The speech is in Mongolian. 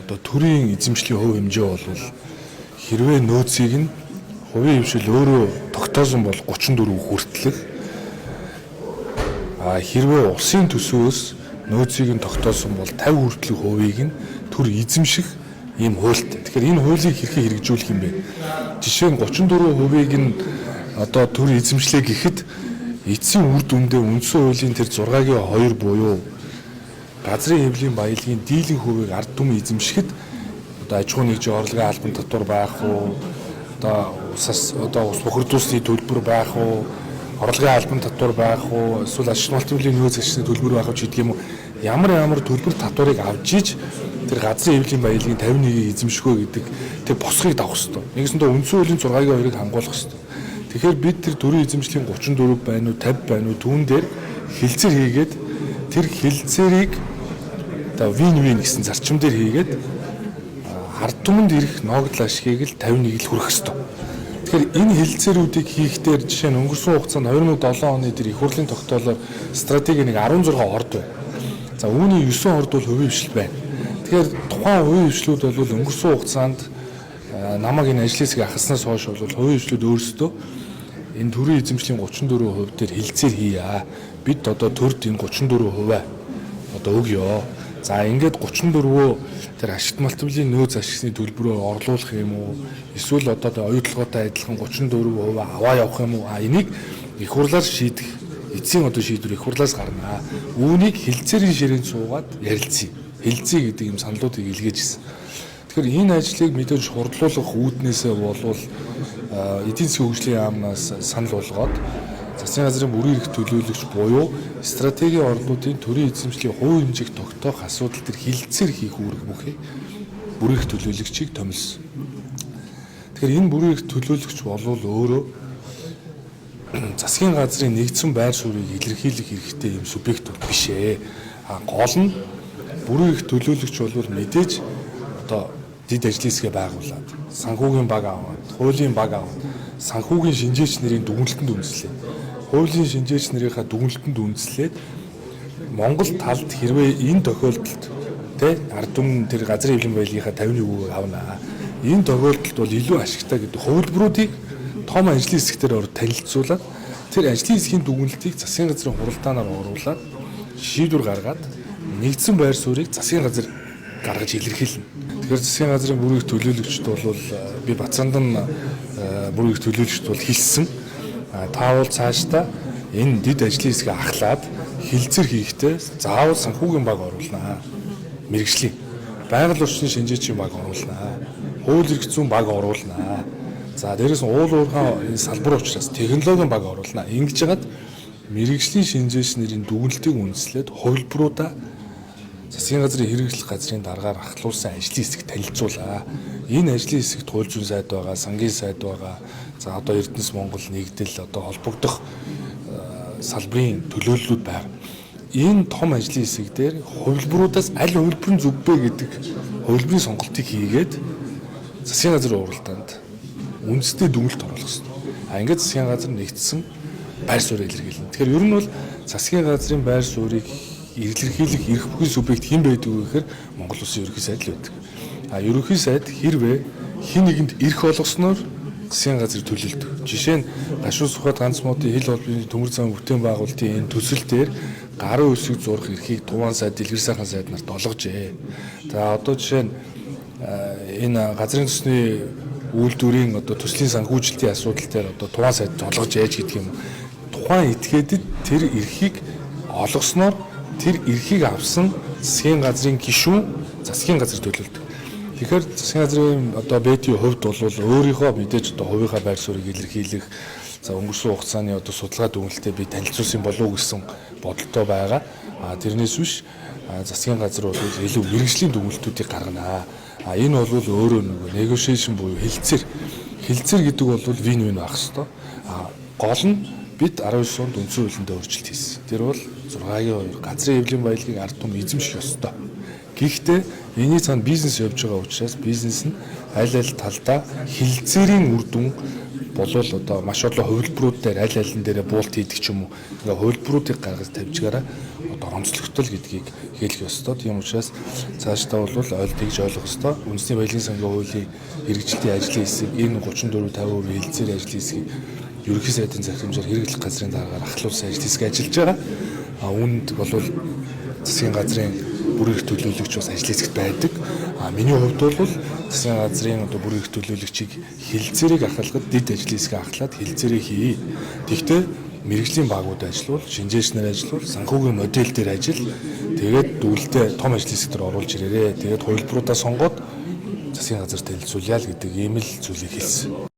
одоо төрийн эзэмшлийн хувь хэмжээ бол хэрвээ нөөцийг нь хувийн хвшил өөрөө тогтоосон бол 34 хүртэлх хэрвээ улсын төсвөөс нөөцийг нь тогтоосон бол 50 хүртэлх хувийг нь төр эзэмших ийм хуультай. Тэгэхээр энэ хуулийг хэрхэн хэрэгжүүлэх юм бэ? Жишээ нь 34%-ийг нь одоо төр эзэмшлээ гэхэд эцсийн үр дүндээ үндсэн хуулийн тэр 6-гийн 2 буюу газрын хэвлэлийн баялагын дийлэнх хувийг ард түмэн эзэмшихэд одоо аж ахуйн нэгжийн орлогын албан татвар байх уу, одоо ус бохирдуулсны төлбөр байх уу, орлогын албан татвар байх уу, эсвэл ашиг малтмын нөөц ашигны төлбөр байх уу гэдэг юм уу, ямар төлбөр татварыг авч иж тэр газрын хэвлэлийн баялагын 51-ийг эзэмших үү гэдэг тэр босхийг давах хэрэгтэй. Нэгсэндээ үндсэн хуулийн 6-гийн 2-ыг хамгаалах хэрэгтэй. Тэгэхээр бид тэр төрийн эзэмшлийн 34 байна уу, 50 байна уу түүн дээр хилцээр хийгээд тэр хилцээрийг одоо вин гэсэн зарчим дээр хийгээд ард түмэнд ирэх ногдол ашгийг л 51-ийг л хүргэх ёстой. Тэгэхээр энэ хилцээрүүдийг хийхдээ жишээ нь өнгөрсөн хугацаанд 2007 оны тэр их хурлын тогтоолоор стратеги нэг 16 орд байна. За үүний 9 орд бол хувийн хвшил байна. Тэгэхээр тухайн хувийн хвшлүүд бол өнгөрсөн хугацаанд намайг энэ ажлын хэсгийг ахалснаас хойш бол хувийн хвшлүүд өөрсдөө энэ төрийн эзэмшлийн 34% дээр хилцээр хийя. Бид одоо төрд энэ 34% одоо өгье. За ингээд 34 тэр ашигт малтмын нөөц ашигны төлбөрөөр орлуулах юм уу? Эсвэл одоо оюутлогоотой адилхан 34% аваа явах юм уу? Энийг их хурлаар шийдэх эцсийн одоо шийдвэр их хурлаас гарна. Үүнийг хилцээрийн ширээнд суугаад ярилцъя. Хилцээ гэдэг юм саналуудыг илгээж гисэн. Тэгэхээр энэ ажлыг мэдээж хурдлуулах үүднээсээ болвол эдийн засгийн хөгжлийн яамнаас санал болгоод засгийн газрын бүрийн эрх төлөөлөгч буюу стратегийн орнуудын төрийн эзэмшлийн хувь хэмжээг тогтоох асуудал төр хилцээр хийх үүрэг бүхий бүрийн эрх төлөөлөгчийг томилсон. Тэгэхээр энэ бүрийн эрх төлөөлөгч болвол өөрөө засгийн газрын нэгдсэн байр суурийг илэрхийлэх хэрэгтэй юм субъект биш ээ. Гол нь бүрийн эрх төлөөлөгч болвол мэдээж одоо дид ажлын хэсгээ байгуулад санхүүгийн баг аваад, хуулийн баг аваад, санхүүгийн шинжээч нарын дүгнэлтэнд үндэслээд, хуулийн шинжээч нарынхаа дүгнэлтэнд үндэслээд Монгол талд хэрвээ энэ тохиолдолд ард түмэн тэр газрын хэвлэлийн баялагийнхаа 51% авна. Энэ тохиолдолд бол илүү ашигтай гэдэг хувилбаруудыг том ажлын хэсгээр танилцуулаад тэр ажлын хэсгийн дүгнэлтийг засгийн газрын хуралдаанаар оруулаад шийдвэр гаргаад нэгдсэн байр суурийг засгийн газар гаргаж илэрхийлнэ. Тэгэхээр засгийн газрын бүрийн эрх төлөөлөгчд бол би Бацаандан бүрийн эрх төлөөлөгчд бол хэлсэн. Та бол цаашдаа энэ дид ажлын хэсгээ ахлаад хилцэр хийхдээ заавал санхүүгийн баг оруулнаа. Мэргэжлийн байгаль орчны шинжээчийн баг оруулнаа. Хууль эрх зүйн баг оруулнаа. За дээрээс нь уул уурхай энэ салбар учраас технологийн баг оруулнаа. Ингэж яагаад мэргэжлийн шинжээч нарын дүгнэлтийг үндэслээд хувилбаруудаа засгийн газрын хэрэгжлэх газрын дараагаар ахлуулсан ажлын хэсэг танилцуулаа. Энэ ажлын хэсэгт хууль зүйн сайд байгаа, сангийн сайд байгаа. За одоо Эрдэнэс Монгол нэгдэл одоо холбогдох салбарын төлөөллүүд байна. Энэ том ажлын хэсэг дээр хувилбаруудаас аль хувилбар нь зөв бэ гэдэг хувилбарын сонголтыг хийгээд засгийн газрын уралдаанд үндэсний дүгнэлт оруулах хэрэгтэй. Ингээд засгийн газар нэгдсэн байр суурийг илэрхийлнэ. Тэгэхээр ер нь бол засгийн газрын байр суурийг илэрхийлэх эрх бүхий субъект хэн байдаг вэ гэхээр Монгол Улсын ерөнхий сайд л байдаг. Ерөнхий сайд хэрвээ хэн нэгэнд эрх олгосноор засгийн газрыг төлөлдөг. Жишээ нь гашуун сухад ганц модын хил холбооны төмөр зам бүтээн байгуулалтын энэ төсөл дээр гарын үсэг зурх эрхийг Туван сайд, Дэлгэр сайхан сайд нарт олгожээ. За одоо жишээ нь энэ газрын төсний үйлдвэрийн одоо төслийн санхүүжилтийн асуудал дээр одоо Туван сайд олгож яаж гэдэг юм. Тухайн этгээдэд тэр эрхийг олгосноор тэр эрхийг авсан засгийн газрын гишүүн засгийн газар төлөлдөг. Тэгэхээр засгийн газрын одоо бэдийн хувьд бол өөрийнхөө мэдээж одоо хувийнхаа байр суурийг илэрхийлэх за өнгөрсөн хугацааны одоо судалгаа дүгнэлтэд би танилцуулсан болов уу гэсэн бодолтой байгаа. Тэрнээс биш засгийн газар бол илүү мэргэжлийн дүгнэлтүүдийг гаргана. Энэ бол өөрөө нэг negotiation буюу хилцэр гэдэг бол win-win байх хэвээр. Гол нь бид 19 онд үндсэн хуулинд өөрчлөлт хийсэн. Тэр бол 6-гийн 2 газрын хэвлэлийн баялагийг ард түмэн эзэмших ёстой. Гэхдээ энэний цаана бизнес явж байгаа учраас бизнес нь аль талдаа хилцээрийн үр дүн болвол одоо маш олон хувилбарууд дээр аль алин дээр буулт хийдэг ч юм уу. Ингээ хувилбаруудыг гаргаж тавьжгаараа одоо онцлогтой л гэдгийг хэлэх ёстой. Тийм учраас цаашдаа бол тэгж ойлгох ёстой. Үндэсний баялагын сангийн хуулийн хэрэгжилтийн ажлын хэсэг энэ 34-50% хилцээр ажлын хэсгийг ерөнхий сайдын захирамжаар хэрэглэх газрын дараагаар ахлуулсан ажил хэсэг ажиллаж байгаа. Үүнд бол засгийн газрын бүрэн эрх төлөөлөгч бас ажил хэсэгт байдаг. Миний хувьд бол засгийн газрын одоо бүрэн эрх төлөөлөгчийг хилцээрийг ахалгад дид ажлын хэсгээ ахлаад хилцээрийг хий. Тэгвэл мэрэгжлийн багууд ажиллавал, шинжээчнэр ажиллавал, санхүүгийн модель дээр ажил, тэгээд дүүлдээ том ажил хэсэг дээр оруулж ирээрээ. Тэгээд хувилбаруудаа сонгоод засгийн газар танилцуулъя л гэдэг ийм л зүйлийг хэлсэн.